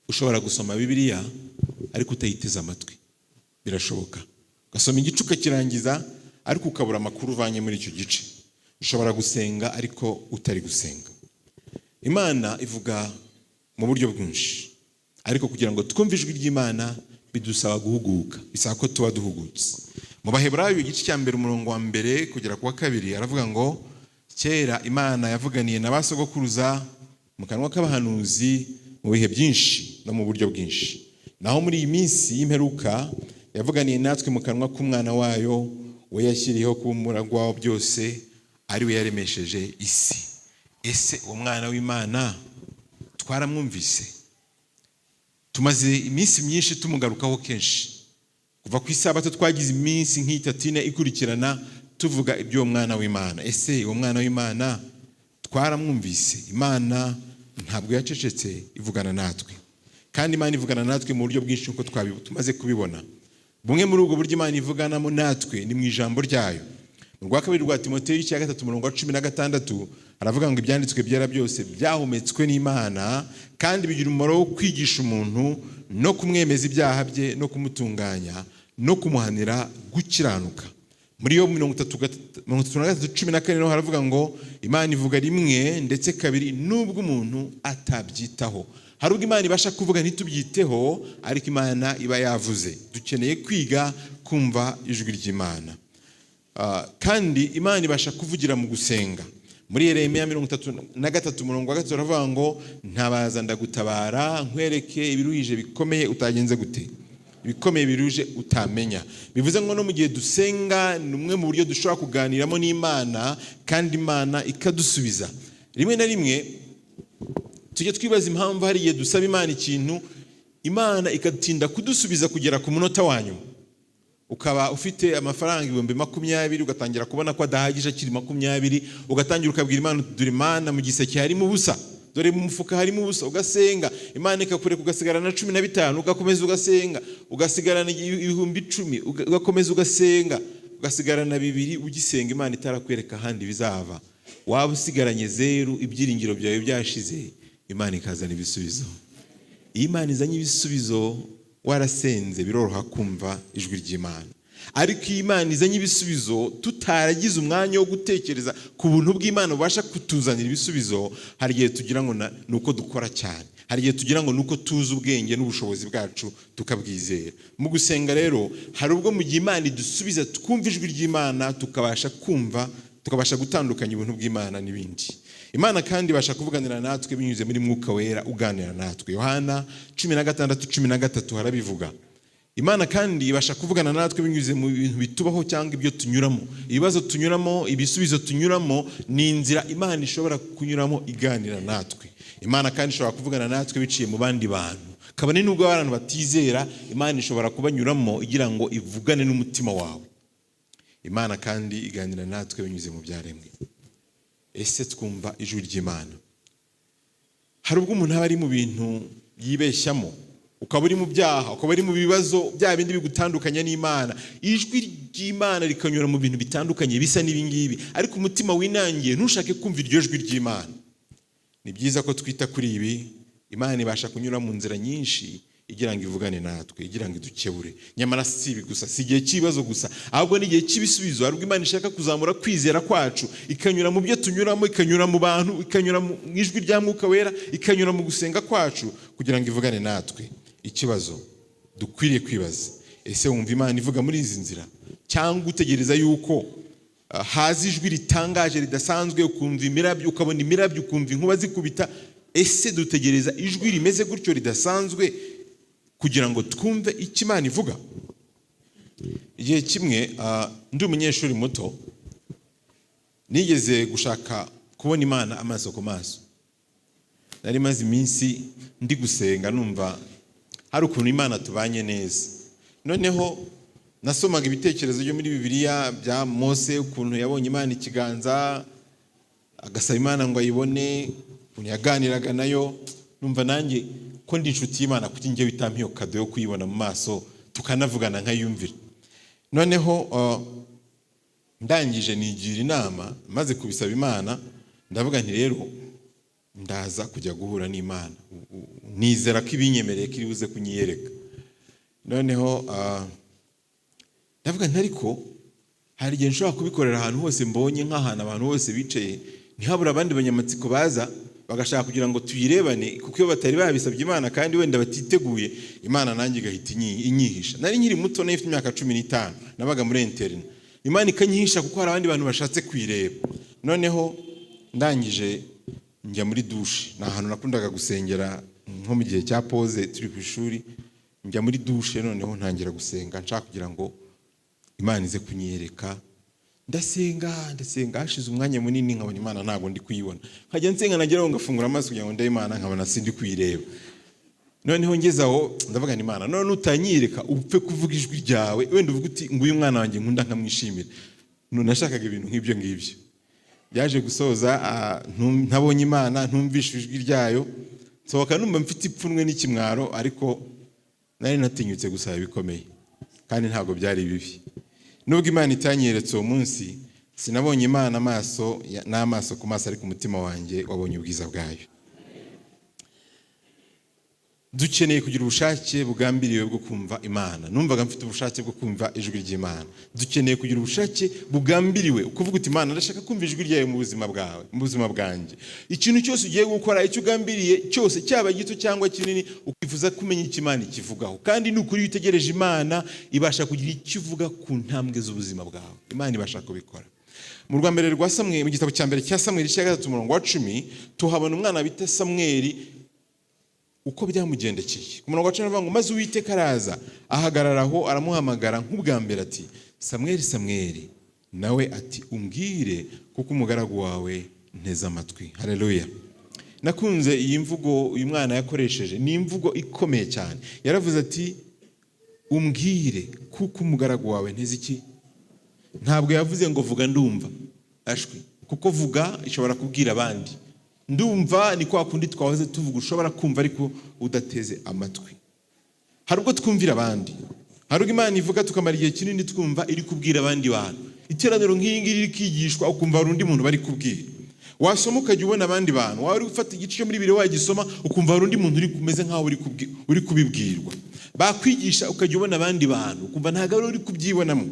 ushobora gusoma Bibiliya ariko utayiteze amatwi. Birashoboka. Ugasoma igice ukakirangiza ariko ukabura amakuru uvanye muri icyo gice. Ushobora gusenga ariko utari gusenga. Imana ivuga mu buryo bwinshi, ariko kugira ngo twumve ijwi ry'Imana bidusaba guhuguka, bisaba ko tuba duhugutse. Mu Baheburayo igice cya mbere umurongo wa mbere kugera ku wa kabiri aravuga ngo kera Imana yavuganiye na basogokuruza mu kanwa k'abahanuzi mu bihe byinshi no mu buryo bwinshi. Naho muri iyi minsi y'imperuka yavuganiye natwe mu kanwa k'umwana wayo, we yashyiriyeho kuba umuragwa wa byose, ari we yaremesheje isi. Ese uwo mwana w'Imana twaramwumvise? Tumaze iminsi myinshi tumugarukaho kenshi. Kuva ku isabato twagize iminsi nk'itatu ikurikirana tuvuga iby'uwo mwana w'Imana. Ese uwo mwana w'Imana twaramwumvise? Imana ntabwo yacecetse, ivugana natwe. Kandi Imana ivugana natwe mu buryo bwinshi uko tumaze kubibona. Bumwe muri ubwo buryo Imana ivuganamo natwe ni mu ijambo ryayo. Mu rwa kabiri rwa Timoteyo cya 3 umurongo wa 16 aravuga ngo ibyanditswe byera byose byahumetswe n'Imana kandi bigira umumaro wo kwigisha umuntu no kumwemeza ibyaha bye no kumutunganya no kumuhanira gukiranuka. Muri yo 33:14 haravuga ngo Imana ivuga rimwe ndetse kabiri nubwo umuntu atabyitaho. Hari ubwo Imana ibasha kuvuga ntitubyiteho, ariko Imana iba yavuze. Dukeneye kwiga kumva ijwi ry'Imana. Kandi Imana ibasha kuvugira mu gusenga. Muri Yeremiya 33 umurongo wa 3 aravuga ngo ntabaza ndagutabara nkwereke ibiruhije bikomeye utagenze gute, ibikomeye biruje utamenya. Bivuze ngo no mu gihe dusenga ni umwe mu buryo dushobora kuganiramo n'Imana kandi Imana ikadusubiza. Rimwe na rimwe tujye twibaza impamvu hari igihe dusaba Imana ikintu, Imana ikatinda kudusubiza kugera ku munota wanyu. Ukaba ufite amafaranga 20,000 ugatangira kubona ko adahagije akiri 20, ugatangira ukabwira Imana dore Imana mu giseke harimo ubusa, dore mu mufuka harimo ubusa, ugasenga Imana ikakureka ugasigarana 15, ugakomeza ugasenga, ugasigarana 10,000, ugakomeza ugasenga, ugasigarana 2 ugisenga Imana itarakwereka handi bizava. Waba usigaranye 0, ibyiringiro byawe byashize, Imana ikazana ibisubizo. Imana izanye ibisubizo warasenze biroroha kumva ijwi ry'Imana. Ariko Imana izanye ibisubizo tutaragize umwanya wo gutekereza ku buntu bw'Imana bubasha kutuzanira ibisubizo, hari igihe tugira ngo nuko dukora cyane, hari igihe tugira ngo nuko tuzi ubwenge n'ubushobozi bwacu tukabwizera. Mu gusenga rero hari ubwo mu gihe Imana idusubiza twumva ijwi ry'Imana tukabasha kumva, tukabasha gutandukanya ubuntu bw'Imana n'ibindi. Imana kandi ibasha kuvuganira natwe binyuze muri Mwuka Wera uganira natwe. Yohana 16:13 harabivuga. Imana kandi ibasha kuvugana natwe binyuze mu bintu bitubaho cyangwa ibyo tunyuramo. Ibibazo tunyuramo, ibisubizo tunyuramo ni inzira Imana ishobora kunyuramo iganira natwe. Imana kandi ishobora kuvugana natwe biciye mu bandi bantu. Kabone nubwo abantu batizera, Imana ishobora kubanyuramo igira ngo ivugane n'umutima wawe. Imana kandi iganira natwe binyuze mu byaremwe. Ese twumva ijwi ry'Imana? Hari ubwo umuntu aba ari mu bintu yibeshyamo, ukaba uri mu byaha, ukaba uri mu bibazo bya bindi bigutandukanya n'Imana. Ijwi ry'Imana rikanyura mu bintu bitandukanye bisa n'ibingibi, ariko umutima winangiye ntushake kumva iryo jwi ry'Imana. Ni byiza ko twita kuri ibi. Imana ibasha kunyura mu nzira nyinshi igira ngo ivugane natwe, igira ngo idukebure. Nyamara si ibi gusa, si igihe cy'ibibazo gusa, ahubwo n'igihe cy'ibisubizo. Hari ubwo Imana ishaka kuzamura kwizera kwacu, ikanyura mu byo tunyuramo, ikanyura mu bantu, ikanyura mu ijwi rya Mwuka Wera, ikanyura mu gusenga kwacu kugira ngo ivugane natwe. Ikibazo dukwiriye kwibaza, ese wumva Imana ivuga muri izi nzira, cyangwa utegereza yuko haza ijwi ritangaje ridasanzwe, ukumva imirabyo, ukabona imirabyo, ukumva inkuba zikubita? Ese dutegereza ijwi rimeze gutyo ridasanzwe kugira ngo twumve icyo Imana ivuga? Igihe kimwe ndi umunyeshuri muto nigeze gushaka kubona Imana amaso ku maso. Nari maze iminsi ndi gusenga numva hari ukuntu Imana tubanye neza. Noneho nasomaga ibitekerezo byo muri Bibiliya bya Mose, ukuntu yabonye Imana ikiganza agasaba Imana ngo ayibone, ukuntu yaganiraga nayo. Numva nanjye ko ndi inshuti y'Imana kuko njye bitampiye kado yo kuyibona mu maso tukanavugana nkayumvira. Noneho ndangije nigira inama, maze kubisaba Imana ndavuga nti rero ndaza kujya guhura n'Imana. nizera ko ibinyemereye kiri buze kunyiyereka. Noneho ndavuga ntariko hari igihe nshobora kubikorera ahantu hose mbonye, nk'ahantu abantu bose bicaye ntihabura abandi banyamatsiko baza bagashaka kugira ngo tuyirebane, kuko iyo batari babisabye Imana kandi wenda batiteguye, Imana nanjye igahita inyihisha. Nari nkiri muto, nari mfite imyaka 15, nabaga muri internet, Imana ikanyihisha kuko hari abandi bantu bashatse kwireba. Noneho ndangije njya muri douche, na ahantu nakundaga gusengera nko mu gihe cya pause turi ku ishuri, njya muri douche noneho ntangira gusenga nshaka kugira ngo Imana ize kunyereka. Ndasenga hashize umwanya munini nkabona Imana ntabwo ndi kuyibona, nkajya nsenga nageraho ngafungura amaso kugira ngo ndabe Imana nkabona sindi kuyireba. Noneho ngezaho ndavuga ni Imana, none utanyereka upfe kuvuga ijwi ryawe, wenda uvuga uti nguyu mwana wanjye nkunda nkamwishimira. Nashakaga ibintu nk'ibyo ngibyo. Byaje gusoza ntabonye Imana, ntumvishe ijwi ryayo, sohoka numva mfite ipfunwe n'ikimwaro, ariko nari natinyutse gusaba bikomeye kandi ntabwo byari bibi. Nubwo Imana itanyeretse uwo munsi, sinabonye Imana n'amaso ku maso, ariko umutima wanjye wabonye ubwiza bwayo. Dukeneye kugira ubushake bugambiriwe bwo kumva Imana. Numvaga mfite ubushake bwo kumva ijwi ry'Imana. Dukeneye kugira ubushake bugambiriwe ukuvuga uti Imana ndashaka kumva ijwi ryayo mu buzima bwawe, mu buzima bwanjye. Ikintu cyose ugiye gukora, icyo ugambiriye cyose, cyaba gito cyangwa kinini, ukifuza kumenya icyo Imana ikivugaho. Kandi n'ukuri witegereje Imana ibasha kugira icyo ivuga ku ntambwe z'ubuzima bwawe. Imana ibasha kubikora. Mu rwa mbere rwa Samweli, mu gitabo cya mbere cya Samweli 3:10, tuhabona umwana bita Samweli uko byamugendekeye. Ku murongo wa 10 avuga ngo maze Uwiteka araza ahagararaho aramuhamagara nk'ubwa mbere ati Samweli, Samweli. Nawe ati umbwire kuko umugaragu wawe nteze amatwi. Haleluya. Nakunze iyi mvugo uyu mwana yakoresheje, ni imvugo ikomeye cyane. Yaravuze ati umbwire kuko umugaragu wawe nteze iki. Ntabwo yavuze ngo vuga ndumva, ashwi, kuko vuga ishobora kubwira abandi. Ndumva ni kwa kundi twahoze tuvuga ushobora kumva ariko udateze amatwi. Hari ubwo twumvira abandi, hari ubwo Imana ivuga tukamara igihe kinini twumva iri kubwira abandi bantu. Iteraniro nk'iyi ngiri rikigishwa ukumva hari undi muntu bari kubwira. Wasoma ukajya ubona abandi bantu, wari ufata igice cyo muri bibiri wagisoma ukumva hari undi muntu uri kumeze nkaho uri kubibwirwa. Bakwigisha ukajya ubona abandi bantu ukumva ntago uri kubyibonamo.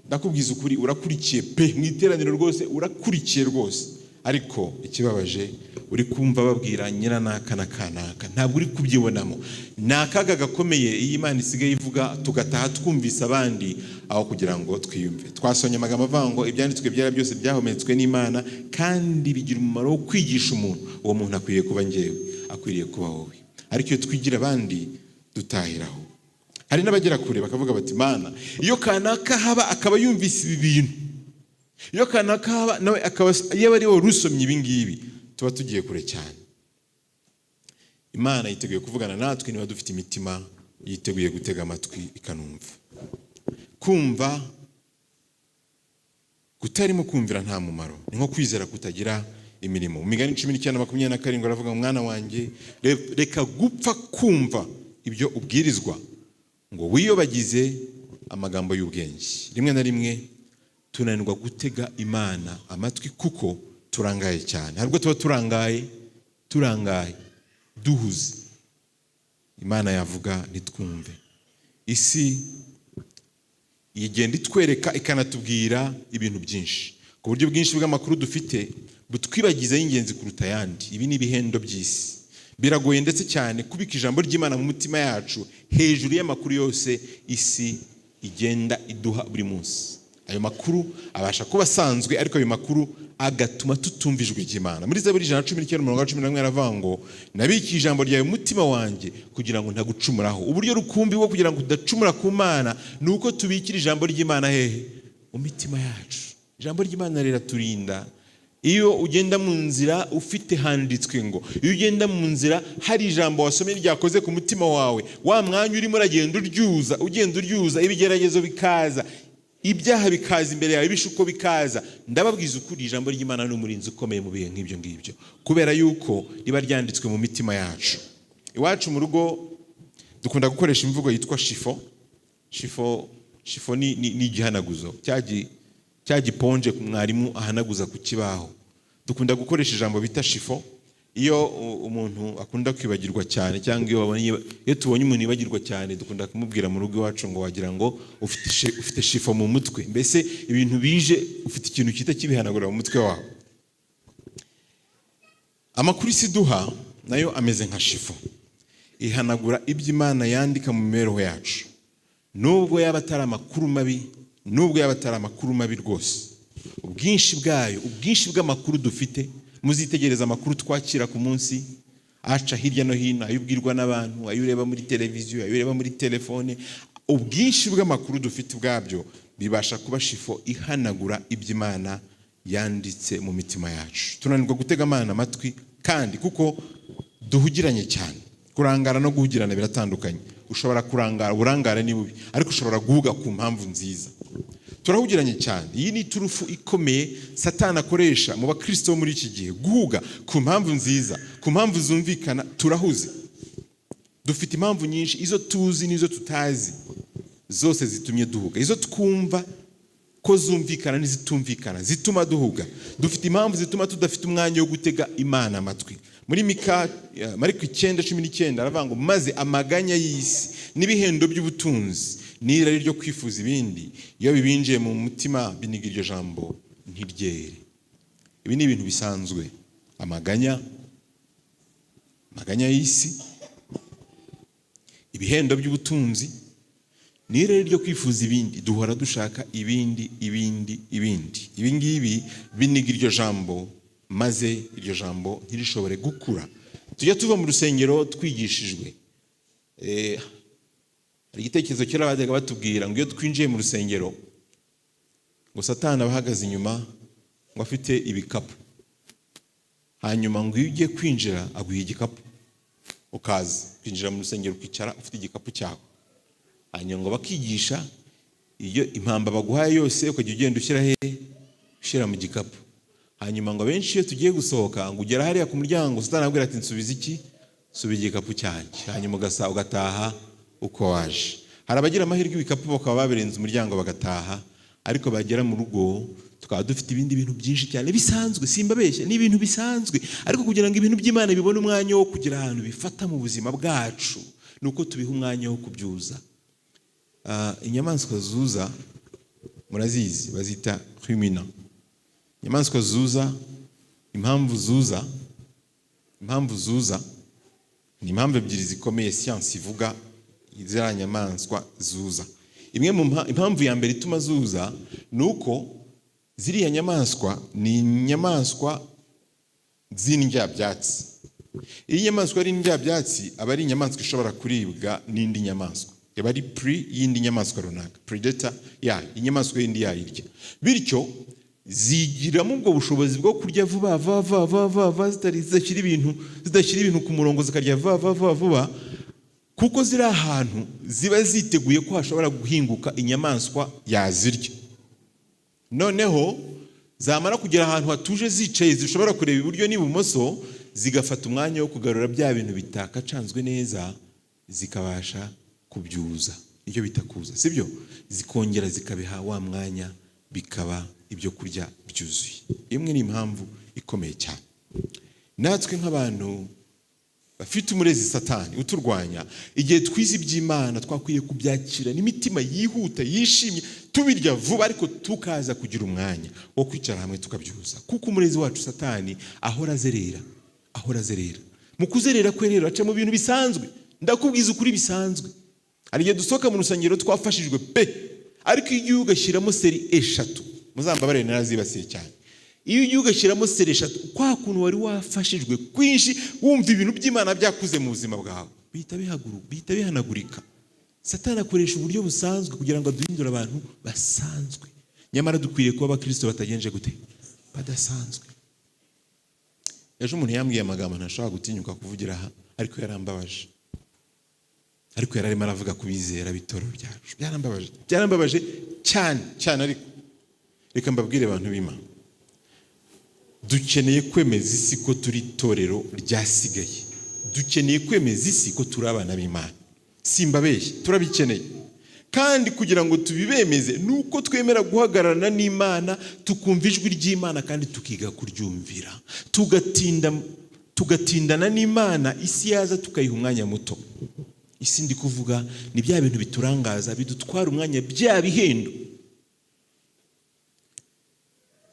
Ndakubwiza ukuri, urakurikiye pe, mu iteraniro rwose urakurikiye rwose. Ariko ikibabaje uri kumva babwira nyiranaka na kanaka, ntabwo uri kubyibonamo. Nakaga gakomeye iyi Imana isigaye ivuga tugataha twumvise abandi aho kugira ngo twiyumve. Twasonye amagambo avuga ngo ibyanditswe byera byose byahometswe n'Imana kandi bigira umumaro wo kwigisha umuntu. Uwo muntu akwiye kuba njyewe, akwiriye kuba wowe. Ariko iyo twigira abandi dutahiraho. Hari n'abagera kure bakavuga bati Mana, iyo kanaka haba akaba yumvise ibi bintu, iyo kanaka haba nawe akaba yaba ari wowe rusomye ibi ngibi, tuba tugiye kure cyane. Imana yiteguye kuvugana natwe niba dufite imitima yiteguye gutega amatwi ikanumva. Kumva kutarimo kumvira nta mumaro, ni nko kwizera kutagira imirimo. Mu Migani 19:27 aravuga mwana wanjye, reka gupfa kumva ibyo ubwirizwa ngo wiyobagize amagambo y'ubwenge. Rimwe na rimwe tunanirwa gutega Imana amatwi kuko turangaye cyane. Harubwo tuba turangaye duhuze. Imana yavuga nitwumve. Isi igenda itwereka ikanatubwira ibintu byinshi, ku buryo bwinshi bw'amakuru dufite butwibagiza y'ingenzi kuruta yandi. Ibi ni ibihendo by'isi. Biragoye ndetse cyane kubika ijambo ry'Imana mu mutima yacu hejuru y'amakuru yose isi igenda iduha buri munsi. Ayo makuru abasha kuba asanzwe, ariko ayo makuru agatuma tutumva ijwi ry'Imana. Muri Zaburi 119:11 aravuga ngo nabiki ijambo ryawe mutima wanjye kugira ngo ntagucumuraho. Uburyo rukumbi bwo kugira ngo tudacumura ku Mana nuko tubikira ijambo ry'Imana hehe? Mu mitima yacu. Ijambo ry'Imana riraturinda. Iyo ugenda mu nzira ufite handitswe ngo, iyo ugenda mu nzira hari ijambo wasomye ryakoze ku mutima wawe, wa mwanya urimo uragenda uryuza, ibigeragezo bikaza, ibyaha bikaza imbere yawe, ibishuko bikaza. Ndababwiza ukuri, ijambo ry'Imana ni umurinzi ukomeye mu bihe nk'ibyo ngibyo, kubera yuko riba ryanditswe mu mitima yacu. Iwacu mu rugo dukunda gukoresha imvugo yitwa shifo. Shifo ni igihanaguzo cya giponje mwarimu ahanaguza ku kibaho. Dukunda gukoresha ijambo bita shifo iyo umuntu akunda kwibagirwa cyane cyangwa iyo tubonye umuntu yibagirwa cyane dukunda kumubwira mu rugo iwacu ngo wagira ngo ufite shifo mu mutwe, mbese ibintu bije ufite ikintu kita kibihanagura mu mutwe wawe. Amakuru isi duha nayo ameze nka shifo, ihanagura ibyo Imana yandika mu mibereho yacu, nubwo yaba atari amakuru mabi, nubwo yaba atari amakuru mabi rwose. Ubwinshi bwayo, ubwinshi bw'amakuru dufite, muzitegereza amakuru twakira ku munsi aca hirya no hino, ayo ubwirwa n'abantu, ayo ureba muri televiziyo, ayo ureba muri telefone. Ubwinshi bw'amakuru dufite ubwabyo bibasha kuba shifo ihanagura ibyo Imana yanditse mu mitima yacu. Tunanirwa gutega Imana amatwi, kandi kuko duhugiranye cyane. Kurangara no guhugirana biratandukanye. Ushobora kurangara, uburangare ni bubi, ariko ushobora guhuga ku mpamvu nziza. Turahugiranye cyane. Iyi ni turufu ikomeye Satani akoresha mu bakristo muri iki gihe, guhuga ku mpamvu nziza, ku mpamvu zumvikana. Turahuze, dufite impamvu nyinshi, izo tuzi n'izo tutazi, zose zitumye duhuga. Izo twumva ko zumvikana n'izitumvikana zituma duhuga. Dufite impamvu zituma tudafite umwanya wo gutega Imana amatwi. Muri Mariko 9:19 aravuga ngo maze amaganya y'isi n'ibihendo by'ubutunzi n'irari ryo kwifuza ibindi, iyo bibinjiye mu mutima biniga iryo jambo ntiryere. Ibi ni ibintu bisanzwe. Amaganya y'isi, ibihendo by'ubutunzi n'irari ryo kwifuza ibindi. Duhora dushaka ibindi. Ibi ngibi biniga iryo jambo, maze iryo jambo ntirishobore gukura. Tujya tuva mu rusengero twigishijwe. Hari igitekerezo kera bajyaga batubwira ngo iyo twinjiye mu rusengero ngo Satani abahagaze inyuma ngo afite ibikapu, hanyuma ngo iyo ugiye kwinjira aguha igikapu, ukaza kwinjira mu rusengero ukicara ufite igikapu cyawe. Hanyuma ngo bakigisha iyo impamba baguhaye yose ukajya ugenda ushyira mu gikapu. Hanyuma ngo benshi iyo tugiye gusohoka ngo ugera hariya ku muryango Satani abwira ati nsubiza iki? Subiza igikapu cyanjye. Hanyuma ugataha uko waje. Hari abagira amahirwe ibikapu bakaba babirenza umuryango bagataha, ariko bagera mu rugo tukaba dufite ibindi bintu byinshi cyane bisanzwe. Simbabeshya, ni ibintu bisanzwe, ariko kugira ngo ibintu by'Imana bibone umwanya wo kugira ahantu bifata mu buzima bwacu, nuko tubiha umwanya wo kubyuza. Inyamaswa zuza murazizi, bazita rumina. Inyamaswa zuza, impamvu zuza ni impamvu ebyiri zikomeye siyansi ivuga izira nyamaswa zuza. Imwe mu impamvu ya mbere ituma zuza nuko ziriya nyamaswa ni inyamaswa z'indyabyatsi. Iyi nyamaswa ari indyabyatsi aba ari inyamaswa ishobora kuribwa n'indi nyamaswa, yaba ari prey y'indi nyamaswa runaka, predator ya inyamaswa y'indi yayirya. Bityo zigiramo ubwo bushobozi bwo kurya vuba zidashyira ibintu ku murongo, zikarya vuba kuko ziri ahantu ziba ziteguye ko hashobora guhinguka inyamaswa yazirya. Noneho zamara kugera ahantu hatuje zicaye, zishobora kureba iburyo n'ibumoso, zigafata umwanya wo kugarura bya bintu bitakacanzwe neza, zikabasha kubyuza. Icyo bita kuza, sibyo? Zikongera zikabiha wa mwanya, bikaba ibyo kurya byuzuye. Imwe ni impamvu ikomeye cyane. Natwe nk'abantu bafite umurezi Satani uturwanya, igihe twize iby'Imana twakwiye kubyakira n'imitima yihuta yishimye, tubirya vuba, ariko tukaza kugira umwanya wo kwicara hamwe tukabyuza. Kuko umurezi wacu Satani ahora azerera. Mu kuzerera kwe rero aca mu bintu bisanzwe. Ndakubwiza ukuri bisanzwe. Hari igihe dusohoka mu rusengero twafashijwe pe, ariko iyo ugashyiramo seri 3, muzambabare narazibasiye cyane. Iyo ugiye ugashyiramo seri 3, kwa kuntu wari wafashijwe kwinshi, wumva ibintu by'Imana byakuze mu buzima bwawe, bihita bihanagurika. Satani akoresha uburyo busanzwe kugira ngo aduhindure abantu basanzwe. Nyamara dukwiriye kuba abakristo batagenje gute? Badasanzwe. Ejo umuntu yambwiye amagambo ntashobora gutinyuka kuvugira aha, ariko yarambabaje. Ariko yararimo aravuga kubizera bitoro byacu. Byarambabaje cyane. Ariko reka mbabwire abantu b'Imana, dukeneye kwemeza isi ko turi itorero ryasigaye. Dukeneye kwemeza isi ko turi abana b'Imana. Simbabeshye, turabikeneye. Kandi kugira ngo tubibemeze nuko twemera guhagararana n'Imana, tukumva ijwi ry'Imana kandi tukiga kuryumvira. tugatindana n'Imana, isi yaza tukayiha umwanya muto. Isi ndi kuvuga ni bya bintu biturangaza, bidutwara umwanya, bya bihendo.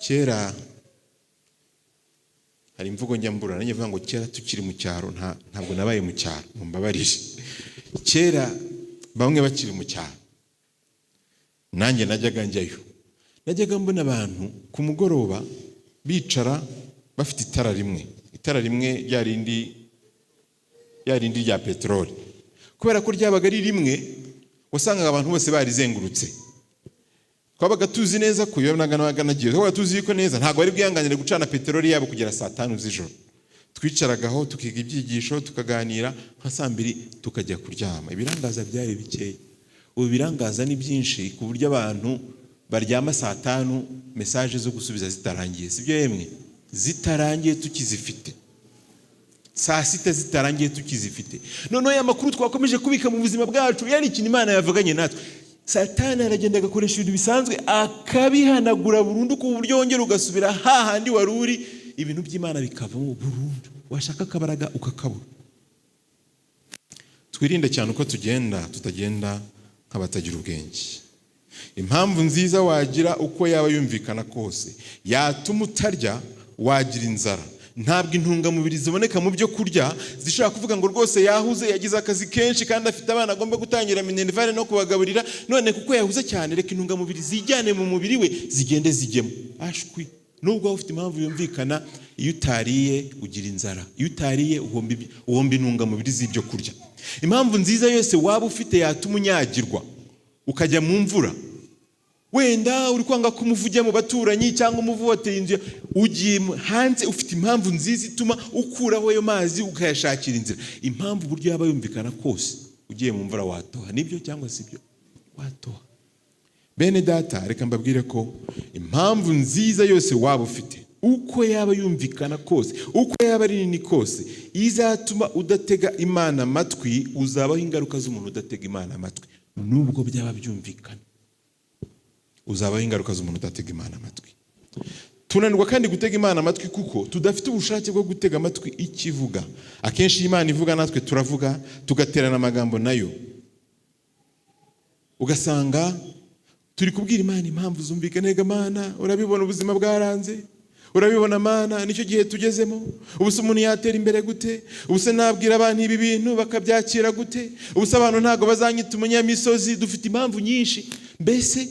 Kera hari imvugo njyambura nanjye vuga ngo kera tukiri mu cyaro, ntabwo nabaye mu cyaro, mumbabarije. Kera bamwe bakiri mu cyaro, nanjye najyaga njyayo. Najyaga mbona abantu ku mugoroba bicara bafite itara rimwe ryarindi rya peteroli. Kubera ko ryabaga ari rimwe, wasangaga abantu bose barizengurutse. Twabaga tuzi neza ko naga nagiye, twabaga tuzi ko neza ntabwo bari bwihanganire gucana peteroli yabo kugera saa 5 z'ijoro. Twicaragaho tukiga ibyigisho, tukaganira, nka saa 2 tukajya kuryama. Ibirangaza byari bikeya. Ubu birangaza ni byinshi ku buryo abantu baryama saa 5 message zo gusubiza zitarangiye. Sibyo yemwe? Zitarangiye tukizifite. Saa 6 zitarangiye tukizifite. Noneho ya makuru twakomeje kubika mu buzima bwacu, yani ikintu Imana yavuganye natwe. Satani aragenda agakoresha ibintu bisanzwe akabihanagura burundu ku buryo wongera ugasubira hahandi wari uri, ibintu by'Imana bikavamo burundu. Washaka kabaraga ukakabura. Twirinde cyane uko tutagenda nk'abatagira ubwenge. Impamvu nziza wagira uko yaba yumvikana kose yatuma utarya, wagira inzara. Ntabwo intungamubiri ziboneka mu byo kurya zishobora kuvuga ngo rwose yahuze, yagize akazi kenshi kandi afite abana agomba gutangira minerivare no kubagaburira, none kuko yahuze cyane reka intungamubiri zijyane mu mubiri we zigende zijyemo. Ashwi, nubwo ufite impamvu yumvikana, iyo utariye ugira inzara, iyo utariye uhomba intungamubiri z'ibyo kurya. Impamvu nziza yose waba ufite yatuma unyagirwa ukajya mu mvura. Wenda uri kwanga kumuvujya mu baturanyi cyangwa umuvoteye inzu, ugiye hanze ufite impamvu nziza ituma ukuraho ayo mazi ukayashakira inzira. Impamvu uburyo yaba yumvikana kose ugiye mu mvura watoha. Nibyo cyangwa sibyo? Watoha. Bene data, reka mbabwire ko impamvu nziza yose waba ufite, uko yaba yumvikana kose, uko yaba ari nini kose, izatuma udatega Imana amatwi, uzabaho ingaruka z'umuntu udatega Imana amatwi. Nubwo byaba byumvikana, uzabaho ingaruka z'umuntu udatega Imana amatwi. Tunanirwa kandi gutega Imana amatwi kuko tudafite ubushake bwo gutega amatwi ikivuga. Akenshi Imana ivuga natwe turavuga, tugaterana amagambo nayo. Ugasanga turi kubwira Imana impamvu zumvikana. Ega Mana, urabibona ubuzima bwaranze, urabibona Mana, nicyo gihe tugezemo. Ubuse umuntu yatera imbere gute? Ubuse nabwira abantu ibi bintu bakabyakira gute? Ubuse abantu ntago bazanyita umunyamisozi. Dufite impamvu nyinshi. Mbese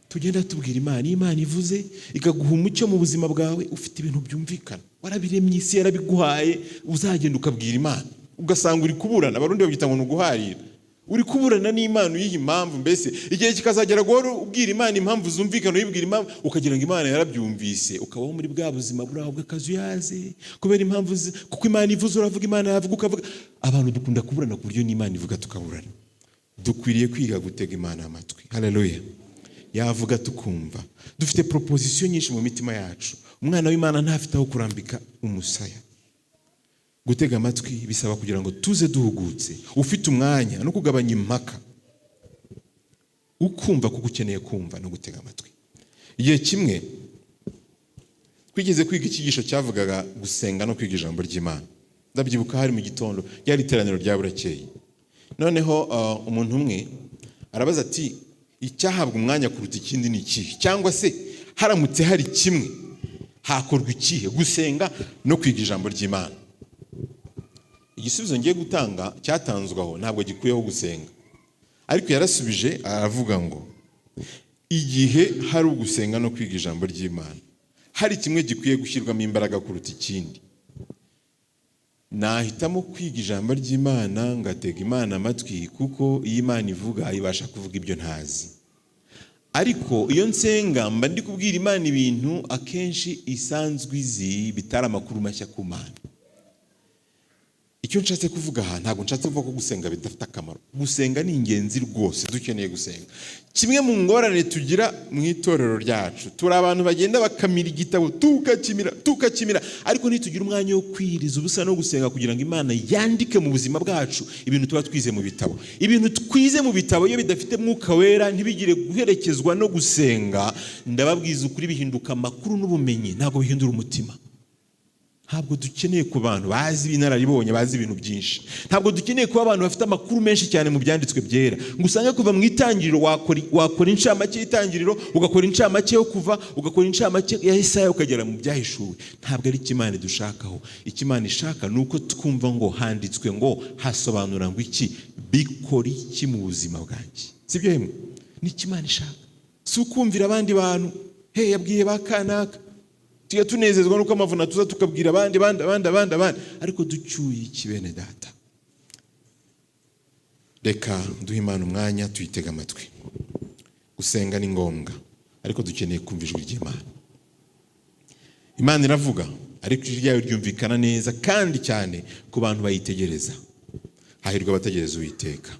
tugenda tubwira Imana, Imana ivuze ikaguha umucyo mu buzima bwawe, ufite ibintu byumvikana. Warabiremye, isi yarabiguhaye, uzagenda ukabwira Imana. Ugasanga uri kuburana, abarundi babyita ngo nuguharira. Uri kuburana n'Imana uyiha impamvu. Mbese igihe kikazagera guhora ubwira Imana impamvu zumvikana, uyibwira impamvu ukagira ngo Imana yarabyumvise, ukabaho muri bwa buzima buraho bw'akazu yaze kubera impamvu kuko Imana ivuze uravuga, Imana yavuga ukavuga. Abantu dukunda kuburana ku buryo n'Imana ivuga tukaburana. Dukwiriye kwiga gutega Imana amatwi. Haleluya. Yavuga tukumva. Dufite proposition nyinshi mu mitima yacu. Umwana w'Imana ntafite aho kurambika umusaya. Gutega amatwi bisaba kugira ngo tuze duhugutse, ufite umwanya no kugabanya impaka, ukumva kuko ukeneye kumva no gutega amatwi. Igihe kimwe twigeze kwiga ikigisho cyavugaga gusenga no kwiga ijambo ry'Imana. Ndabyibuka hari mu gitondo, ryari iteraniro rya burakeye. Noneho umuntu umwe arabaza ati, icyahabwa umwanya kuruta ikindi ni ikihe? Cyangwa se haramutse hari kimwe hakorwa ikihe? Gusenga no kwiga ijambo ry'Imana. Igisubizo ngiye gutanga cyatanzwaho ntabwo gikuyeho gusenga, ariko yarasubije aravuga ngo igihe hari ugusenga no kwiga ijambo ry'Imana, hari kimwe gikwiye gushyirwamo imbaraga kuruta ikindi, nahitamo kwiga ijambo ry'Imana ngatega Imana amatwi, kuko iyo Imana ivuga ibasha kuvuga ibyo ntazi. Ariko iyo nsenga mba ndi kubwira Imana ibintu akenshi isanzwe izi, bitari amakuru mashya ku Mana. Icyo nshatse kuvuga aha, ntabwo nshatse kuvuga ko gusenga bidafite akamaro. Gusenga ni ingenzi rwose, dukeneye gusenga. Kimwe mu ngorane tugira mu itorero ryacu, turi abantu bagenda bakamira igitabo tukakimira, ariko ntitugira umwanya wo kwiriza ubusa no gusenga kugira ngo Imana yandike mu buzima bwacu ibintu tuba twize mu bitabo. Ibintu twize mu bitabo iyo bidafite Mwuka Wera ntibigire guherekezwa no gusenga, ndababwiza ukuri bihinduka amakuru n'ubumenyi, ntabwo bihindura umutima. Ntabwo dukeneye ku bantu bazi ibinararibonye, bazi ibintu byinshi. Ntabwo dukeneye kuba abantu bafite amakuru menshi cyane mu byanditswe byera, ngo usange kuva mu itangiriro wakora incamake y'itangiriro, ugakora incamake yo kuva, ugakora incamake ya Yesaya, ukagera mu byahishuwe. Ntabwo ari Imana idushakaho. Imana ishaka ni uko twumva ngo handitswe ngo, hasobanura ngo iki, bikora iki mu buzima bwanjye. Sibyo hemwe? Ni Imana ishaka. Si ukumvira abandi bantu, yabwiye bakanaka, tuya tunezezwa nuko amavuna tuza tukabwira abandi, ariko ducyuye iki bene data? Reka duhe Imana umwanya, tuyitega amatwi. Gusenga ni ngombwa, ariko dukeneye kumva ijwi ry'Imana. Imana iravuga, ariko ijwi ryayo ryumvikana neza kandi cyane ku bantu bayitegereza. Hahirwa abategereza Uwiteka.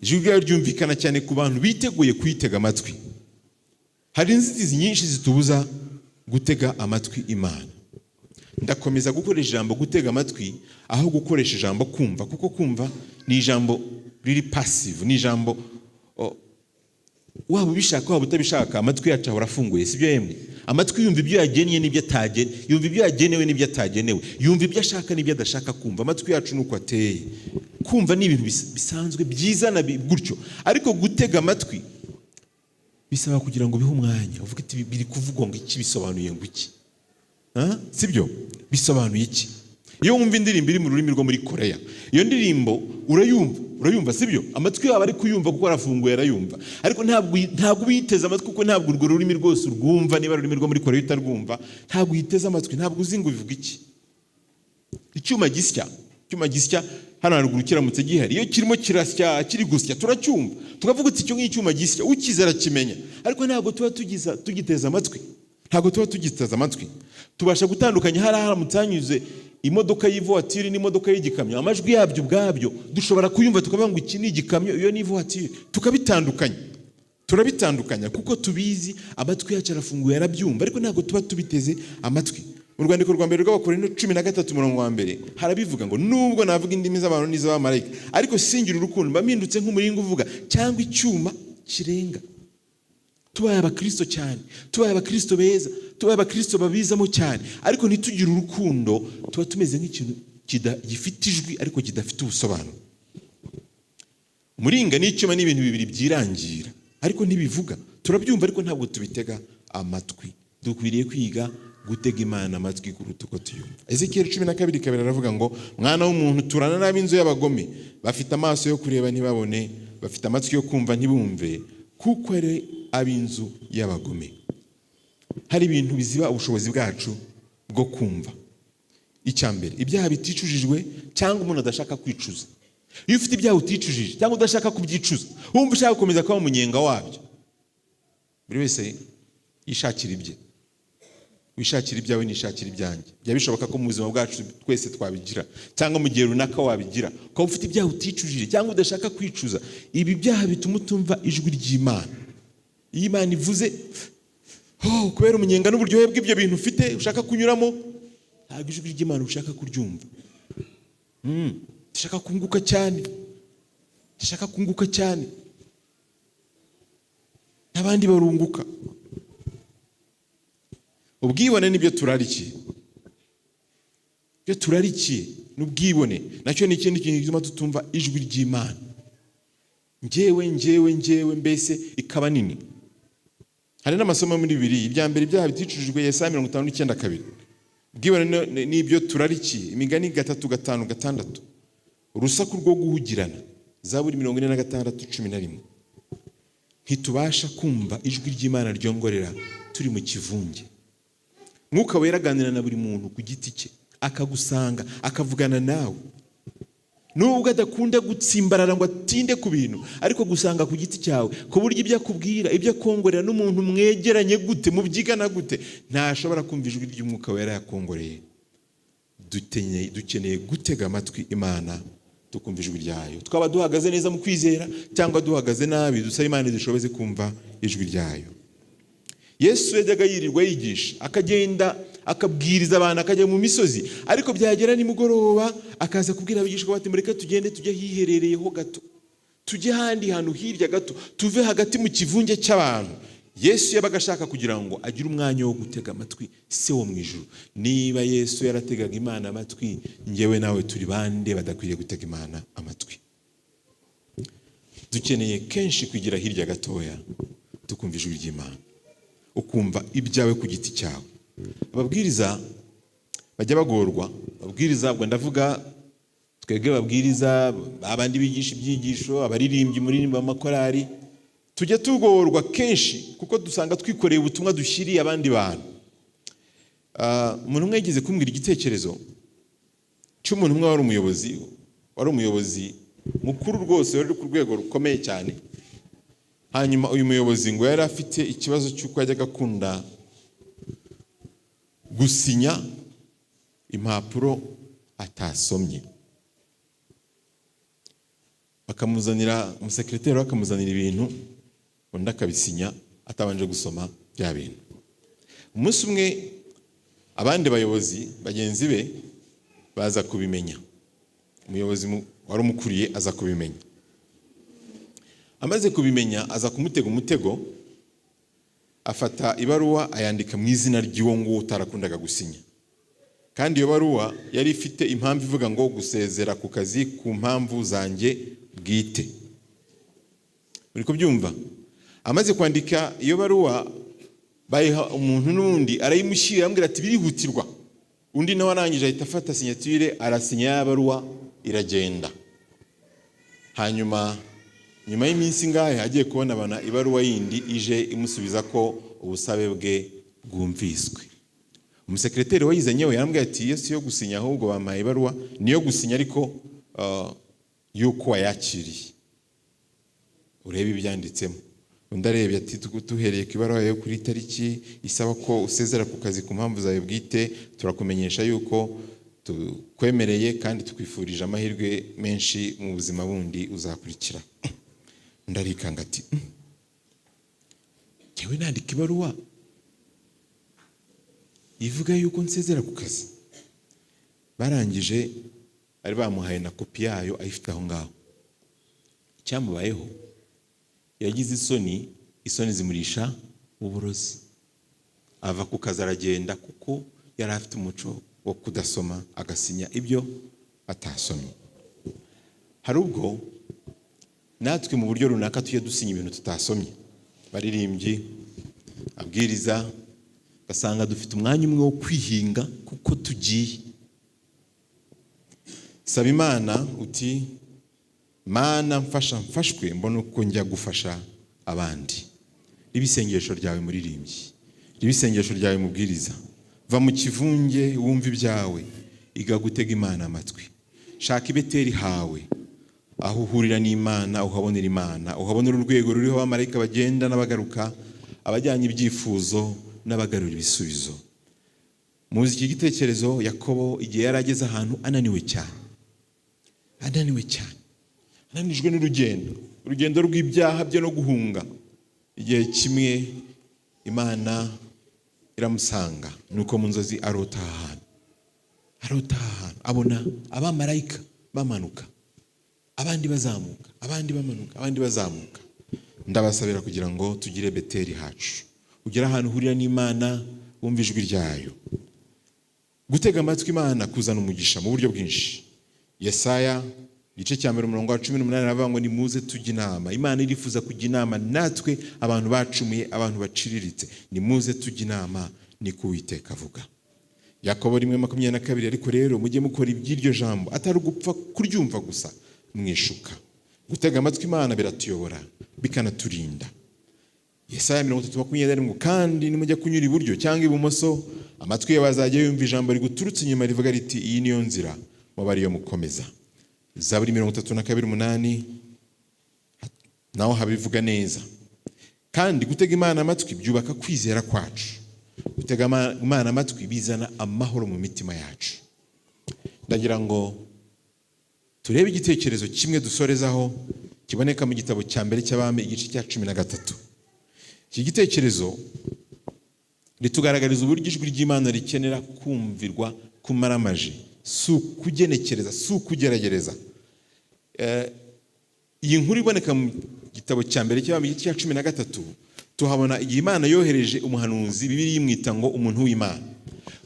Ijwi ryayo ryumvikana cyane ku bantu biteguye kuyitega amatwi. Hari inzitizi nyinshi zitubuza gutega amatwi Imana. Ndakomeza gukoresha ijambo gutega amatwi aho gukoresha ijambo kumva, kuko kumva ni ijambo riri passive, ni ijambo waba ubishaka waba utabishaka, amatwi yacu ahora afunguye. Sibyo yemwe? Amatwi yumva ibyo yagennye n'ibyo atagennye, yumva ibyo yagenewe n'ibyo atagenewe, yumva ibyo ashaka n'ibyo adashaka kumva. Amatwi yacu nuko ateye. Kumva ni ibintu bisanzwe byizana gutyo, ariko gutega amatwi bisaba kugira ngo bihe umwanya, uvuge ati biri kuvugwa ngo iki, bisobanuye ngo iki. Sibyo? Bisobanuye iki? Iyo wumva indirimbo iri mu rurimi rwo muri Korea, iyo ndirimbo urayumva, sibyo? Amatwi yawe ari kuyumva kuko arafunguye, arayumva, ariko ntabwo uyiteze amatwi, kuko ntabwo urwo rurimi rwose urwumva. Niba ururimi rwo muri Korea utarwumva, ntabwo uyiteze amatwi, ntabwo uzi ngo bivuga iki. Icyuma gisya hano haruguru kiramutse gihari, iyo kirimo kirasya, kiri gusya, turacyumva, tukavuga ati icyo ngicyo cyuma gisya, ukize arakimenya, ariko ntabwo tuba tugiteza amatwi. Ntabwo tuba tugiteza amatwi. Tubasha gutandukanya hari haramutse hanyuze imodoka y'ivoatire n'imodoka y'igikamyo, amajwi yabyo ubwabyo dushobora kuyumva tukavuga ngo iki ni igikamyo, iyo ni ivoatire, tukabitandukanya. Turabitandukanya kuko tubizi, amatwi yacu arafunguye, arabyumva, ariko ntabwo tuba tubiteze amatwi. Mu rwandiko rwa mbere rw'Abakorinto 13:1 harabivuga ngo, nubwo navuga indimi z'abantu n'iz'abamarayika, ariko singira urukundo, mba mpindutse nk'umuringa uvuga cyangwa icyuma kirenga. Tubaye abakristo cyane, tubaye abakristo beza, tubaye abakristo babizamo cyane, ariko ntitugire urukundo, tuba tumeze nk'ikintu gifite ijwi ariko kidafite ubusobanuro. Umuringa n'icyuma ni ibintu bibiri byirangira, ariko ntibivuga. Turabyumva ariko ntabwo tubitega amatwi. Dukwiriye kwiga gutega Imana amatwi kuruta uko tuyumva. Ezekiel 12:2 aravuga ngo, mwana w'umuntu, turana n'ab'inzu y'abagome, bafite amaso yo kureba ntibabone, bafite amatwi yo kumva ntibumve, kuko ari ab'inzu y'abagome. Hari ibintu biziba ubushobozi bwacu bwo kumva. Icyambere, ibyaha biticujijwe cyangwa umuntu adashaka kwicuza. Iyo ufite ibyaha uticujije cyangwa udashaka kubyicuza, wumva ushaka gukomeza kuba umunyenga wabyo. Buri wese yishakira ibye. Wishakira ibyawe nishakira ibyanjye. Byaba bishoboka ko mu buzima bwacu twese twabigira, cyangwa mu gihe runaka wabigira. Ko ufite ibyaha uticujije cyangwa udashaka kwicuza, ibi byaha bituma utumva ijwi ry'Imana. Iyo Imana ivuze, kubera umunyenga n'uburyohe bw'ibyo bintu ufite ushaka kunyuramo, ntabwo ijwi ry'Imana ushaka kuryumva. Ndashaka kunguka cyane, n'abandi barunguka. Ubwibone nibyo turarikiye. Ibyo turarikiye n'ubwibone, nacyo ni ikindi kintu gituma tutumva ijwi ry'Imana. Njyewe mbese ikaba nini. Hari n'amasomo muri Bibiliya. Ibya mbere ibyaha biticujijwe, Yesaya 59:2. Ubwibone nibyo turarikiye, Imigani 3:5-6. Urusaku rwo guhugirana, Zaburi 46:11. Ntitubasha kumva ijwi ry'Imana ryongorera turi mu kivunge. Mwuka Wera aganira na buri muntu ku giti cye, akagusanga, akavugana nawe. Nubwo adakunda gutsimbarara ngo atinde ku bintu, ariko gusanga ku giti cyawe, ku buryo ibyo akubwira, ibyo akongorera n'umuntu mwegeranye gute, mubyigana gute, ntashobora kumva ijwi ry'Umwuka Wera yakongoreye. Dukeneye gutega amatwi Imana, tukumva ijwi ryayo. Twaba duhagaze neza mu kwizera cyangwa duhagaze nabi, dusaba Imana idushoboze kumva ijwi ryayo. Yesu yajyaga yirirwa yigisha, akagenda akabwiriza abantu, akajya mu misozi, ariko byagera nimugoroba akaza kubwira abigishwa bati, mureke tugende tujye hiherereyeho gato, tujye handi hantu hirya gato, tuve hagati mu kivunge cy'abantu. Yesu yabaga ashaka kugira ngo agire umwanya wo gutega amatwi se wo mu ijuru. Niba Yesu yarategaga Imana amatwi, njyewe nawe turi bande badakwiriye gutega Imana amatwi? Dukeneye kenshi kugira hirya gatoya tukumva ijwi ry'Imana, ukumva ibyawe ku giti cyawe. Ababwiriza bajya bagorwa, ababwiriza ubwo ndavuga twebwe babwiriza, abandi bigisha ibyigisho, abaririmbyi muri amakorari, tujya tugorwa kenshi kuko dusanga twikoreye ubutumwa dushyiriye abandi bantu. Umuntu umwe yagize kumbwira igitekerezo cy'umuntu umwe wari umuyobozi mukuru rwose, wari ku rwego rukomeye cyane. Hanyuma uyu muyobozi ngo yari afite ikibazo cy'uko yajyaga akunda gusinya impapuro atasomye. Bakamuzanira umusekreteri, bakamuzanira ibintu undi akabisinya atabanje gusoma bya bintu. Umunsi umwe abandi bayobozi bagenzi be baza kubimenya, umuyobozi wari umukuriye aza kubimenya. Amaze kubimenya aza kumutega umutego, afata ibaruwa ayandika mu izina ry'uwo nguwo utarakundaga gusinya. Kandi iyo baruwa yari ifite impamvu ivuga ngo gusezera ku kazi ku mpamvu zanjye bwite. Uri kubyumva? Amaze kwandika iyo baruwa bayiha umuntu n'undi, arayimushyira amubwira ati birihutirwa. Undi nawe arangije ahita afata signature, arasinya ya baruwa, iragenda. Hanyuma nyuma y'iminsi ngahe agiye kubona abana ibaruwa yindi ije imusubiza ko ubusabe bwe bwumviswe. Umusekreteri wayizanye we yarambwiye ati iyo si yo gusinya, ahubwo bampaye ibaruwa niyo gusinya ariko yuko wayakiriye, urebe ibyanditsemo. Undi arebye ati tuhereye ku ibaruwa yo kuri tariki isaba ko usezera ku kazi ku mpamvu zawe bwite, turakumenyesha yuko tukwemereye kandi tukwifurije amahirwe menshi mu buzima bundi uzakurikira. Ndarikanga ati njyewe nandika ibaruwa ivuga yuko nsezera ku kazi. Barangije bari bamuhaye na kopi yayo ayifite aho ngaho. Icyamubayeho, yagize isoni zimurisha uburozi, ava ku kazi aragenda kuko yari afite umuco wo kudasoma, agasinya ibyo atasomye. Hari ubwo natwe mu buryo runaka tujye dusinya ibintu tutasomye. Baririmbyi, abwiriza, basanga dufite umwanya umwe wo kwihinga kuko tugiye. Saba Imana uti Mana mfasha mfashwe mbona uko njya gufasha abandi. Ibisengesho ryawe muririmbyi, ibisengesho ryawe mubwiriza, va mu kivunge wumva ibyawe, iga gutega Imana amatwi. Shaka ibeteri hawe, aho uhurira n'Imana, uhabonera Imana, uhabonera urwego ruriho abamarayika bagenda n'abagaruka, abajyanye ibyifuzo n'abagarura ibisubizo. Muzi iki gitekerezo Yakobo igihe yarageze ahantu ananiwe cyane, ananijwe n'urugendo rw'ibyaha bye no guhunga. Igihe kimwe Imana iramusanga, nuko mu nzozi arota ahantu, abona abamarayika bamanuka, abandi bazamuka, abandi bamanuka, abandi bazamuka. Ndabasabira kugira ngo tugire beteri hacu, ugera ahantu uhurira n'Imana, wumva ijwi ryayo. Gutega amatwi Imana kuzana umugisha mu buryo bwinshi. Yesaya igice cya 18 aravuga ngo nimuze tujye inama. Imana irifuza kujya inama natwe abantu bacumuye, abantu baciriritse. Nimuze tujye inama, niko Uwiteka avuga. Yakobo 1:22, ariko rero mujye mukora iby'iryo jambo, atari gupfa kuryumva gusa mwishuka. Gutega amatwi Imana biratuyobora bikanaturinda. Yesaya 33:21, kandi nimujya kunyura iburyo cyangwa ibumoso, amatwi yawe azajya yumva ijambo riguturutse inyuma rivuga riti iyi niyo nzira, muba ariyo mukomeza. Zaburi 32:8 naho habivuga neza. Kandi gutega Imana amatwi byubaka kwizera kwacu. Gutega Imana amatwi bizana amahoro mu mitima yacu. Ndagira ngo turebe igitekerezo kimwe dusorezaho kiboneka mu gitabo cya mbere cy'Abami igice cya 13. Iki gitekerezo ritugaragariza uburyo ijwi ry'Imana rikenera kumvirwa kumaramaje, si ukugenekereza, si ukugeragereza. Iyi nkuru iboneka mu gitabo cya mbere cy'Abami igice cya 13 tuhabona igihe Imana yohereje umuhanuzi, Bibiliya imwita ngo umuntu w'Imana.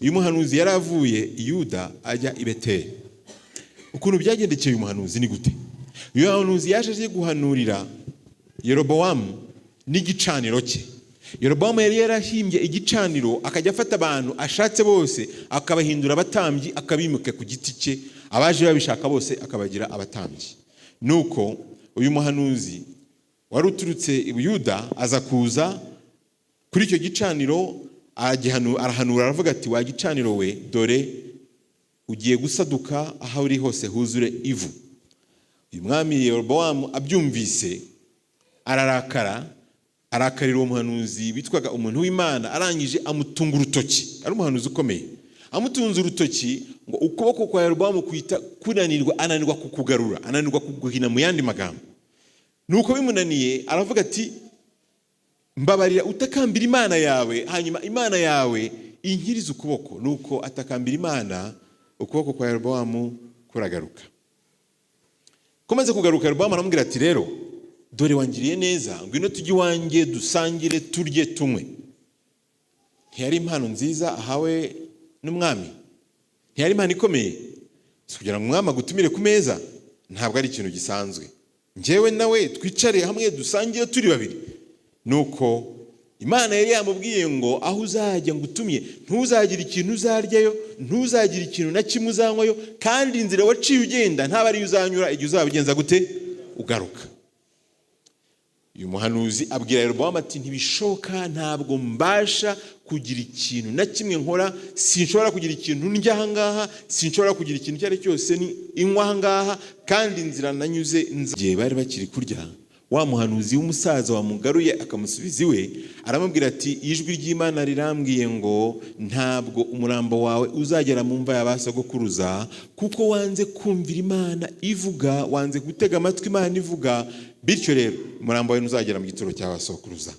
Uyu muhanuzi yari avuye i Yuda ajya i Beteli. Ukuntu byagendekeye uyu muhanuzi ni gute? Uyu muhanuzi yaje aje guhanurira Yerobowamu n'igicaniro cye. Yerobowamu yari yarahimbye igicaniro, akajya afata abantu ashatse bose akabahindura abatambyi, akabimika ku giti cye, abaje babishaka bose akabagira abatambyi. Nuko uyu muhanuzi wari uturutse i Yuda aza kuza kuri icyo gicaniro, arahanura aravuga ati, wa gicaniro we, dore ugiye gusaduka, aho uri hose huzure ivu. Uyu mwami Yerobowamu abyumvise arakarira uwo muhanuzi witwaga umuntu w'Imana, arangije amutunga urutoki. Ari umuhanuzi ukomeye. Amutunze urutoki ngo ukuboko kwa Yerobowamu kuhita kunanirwa, ananirwa kukugarura, ananirwa kuguhina mu yandi magambo. Nuko bimunaniye aravuga ati, mbabarira utakambira Imana yawe, hanyuma Imana yawe inkiriza ukuboko. Nuko atakambira Imana, ukuboko kwa Yerobowamu kuragaruka. Komaze kugaruka, Yerobowamu aramubwira ati, rero dore wangiriye neza, ngwino tujye iwanjye dusangire turye tunywe. Ntiyari impano nziza ahawe n'umwami? Ntiyari impano ikomeye? Kugira ngo umwami agutumire ku meza ntabwo ari ikintu gisanzwe. Njyewe nawe twicare hamwe dusangire turi babiri. Nuko Imana yari yamubwiye ngo aho uzajya ngutumye ntuzagira ikintu uzaryayo, ntuzagira ikintu na kimwe uzanywayo, kandi inzira waciye ugenda ntaba ariyo uzanyura, igihe uzabigenza gute? Ugaruka. Uyu muhanuzi abwira Yerobowamu ati, ntibishoboka, ntabwo mbasha kugira ikintu na kimwe nkora, sinshobora kugira ikintu ndya aha ngaha, sinshobora kugira ikintu icyo ari cyose ni inywa aha ngaha, kandi inzira nanyuze igihe bari bakiri kurya, wa muhanuzi w'umusaza wamugaruye akamusubiza iwe, aramubwira ati, ijwi ry'Imana rirambwiye ngo ntabwo umurambo wawe uzagera mu mva y'abasogokuruza, kuko wanze kumvira Imana ivuga, wanze gutega amatwi Imana ivuga, bityo rero umurambo wawe ntuzagera mu gituro cy'abasogokuruza.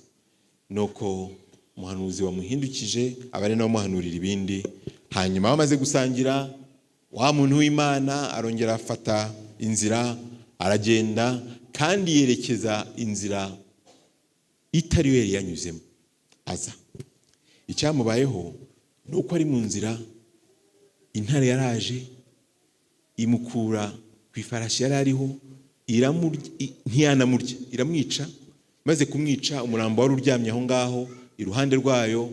Nuko umuhanuzi wamuhindukije aba ari nawe umuhanurira ibindi. Hanyuma bamaze gusangira, wa muntu w'Imana arongera afata inzira, aragenda, kandi yerekeza inzira itari yo yari yanyuzemo aza. Icyamubayeho ni uko ari mu nzira, intare yaraje imukura ku ifarashi yari ariho, ntiyanamurya, iramwica. Maze kumwica, umurambo wari uryamye aho ngaho, iruhande rwayo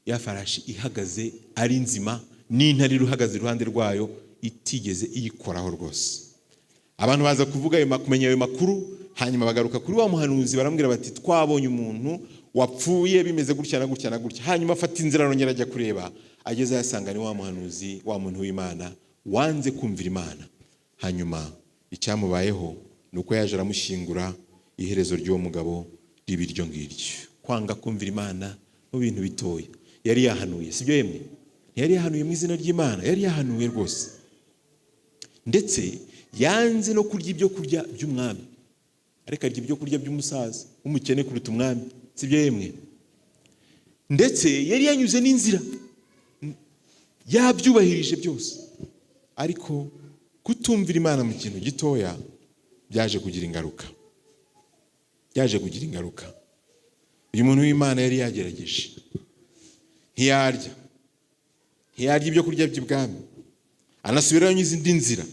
ya farashi ihagaze ari nzima, n'intare ihagaze iruhande rwayo itigeze iyikoraho rwose. Abantu baza kumenya ayo makuru, hanyuma bagaruka kuri wa muhanuzi, baramubwira bati, twabonye umuntu wapfuye bimeze gutya na gutya na gutya. Hanyuma afata inzira arongera ajya kureba, ageze yasanga ni wa muhanuzi, wa muntu w'Imana wanze kumvira Imana. Hanyuma icyamubayeho ni uko yaje aramushyingura. Iherezo ry'uwo mugabo riba iryo ngiryo, kwanga kumvira Imana mu bintu bitoya. Yari yahanuye, sibyo yemwe? Yari yahanuye mu izina ry'Imana, yari yahanuye rwose. Ndetse yanze no kurya ibyo kurya by'umwami, ariko arya ibyo kurya by'umusaza w'umukene kuruta umwami, sibyo yemwe? Ndetse yari yanyuze n'inzira, yabyubahirije byose, ariko kutumvira Imana mu kintu gitoya byaje kugira ingaruka. Uyu muntu w'Imana yari yagerageje, ntiyarya ibyo kurya by'ibwami, anasubirayo n'izindi nzira,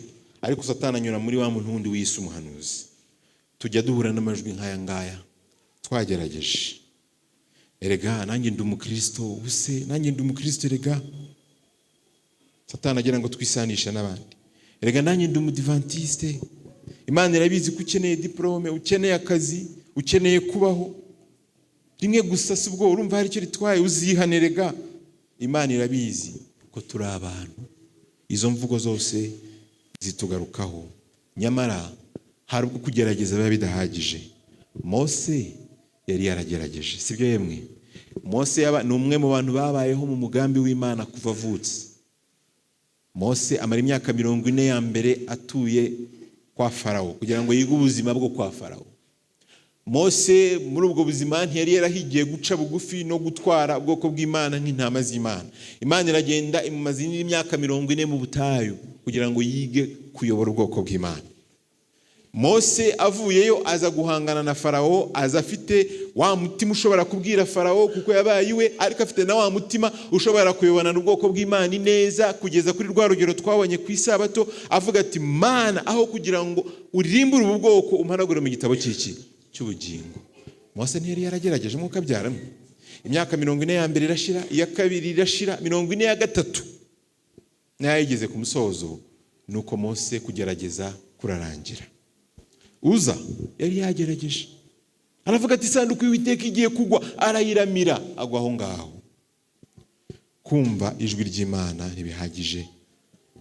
ariko Satani anyura muri wa muntu wundi wise umuhanuzi. Tujya duhura n'amajwi nk'aya ngaya, twagerageje. Erega nanjye ndi umukristo, ubuse nanjye ndi umukristo, erega Satani agira ngo twisanisha n'abandi. Erega nanjye ndi umudivantiste, Imana irabizi ko ukeneye diplome, ukeneye akazi, ukeneye kubaho. Rimwe gusa si ubwo urumva hari icyo ritwaye, uzihane. Erega Imana irabizi ko turi abantu. Izo mvugo zose zitugarukaho. Nyamara hari ubwo kugerageza biba bidahagije. Mose yari yaragerageje, sibyo yemwe? Mose ni umwe mu bantu babayeho mu mugambi w'Imana kuva avutse. Mose amara imyaka 40 ya mbere atuye kwa Farawo kugira ngo yige ubuzima bwo kwa Farawo. Mose muri ubwo buzima ntiyari yarahigiye guca bugufi no gutwara ubwoko bw'Imana nk'intama z'Imana. Imana iragenda imumaze imyaka 40 mu butayu kugira ngo yige kuyobora ubwoko bw'Imana. Mose avuyeyo aza guhangana na Farawo, aza afite wa mutima ushobora kubwira Farawo kuko yabaye iwe, ariko afite na wa mutima ushobora kuyobana n'ubwoko bw'Imana neza, kugeza kuri rwa rugero twabonye ku isabato, avuga ati Mana, aho kugira ngo urimbure ubu bwoko umpanagure mu gitabo cy'ubugingo. Mose ntiyari yaragerageje nk'uko abyaramo. Imyaka 40 ya mbere irashira, iya kabiri irashira, 40 ya gatatu nayo igeze ku musozo, nuko Mose kugerageza kurarangira. Uza yari yagerageje, aravuga ati isanduku y'Uwiteka igiye kugwa, arayiramira agwa aho ngaho. Kumva ijwi ry'Imana ntibihagije,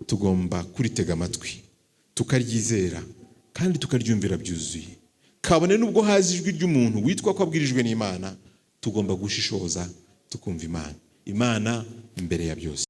tugomba kuritega amatwi, tukaryizera kandi tukaryumvira byuzuye. Kabone nubwo hazi ijwi ry'umuntu witwa ko abwirijwe n'Imana, tugomba gushishoza tukumva Imana mbere ya byose.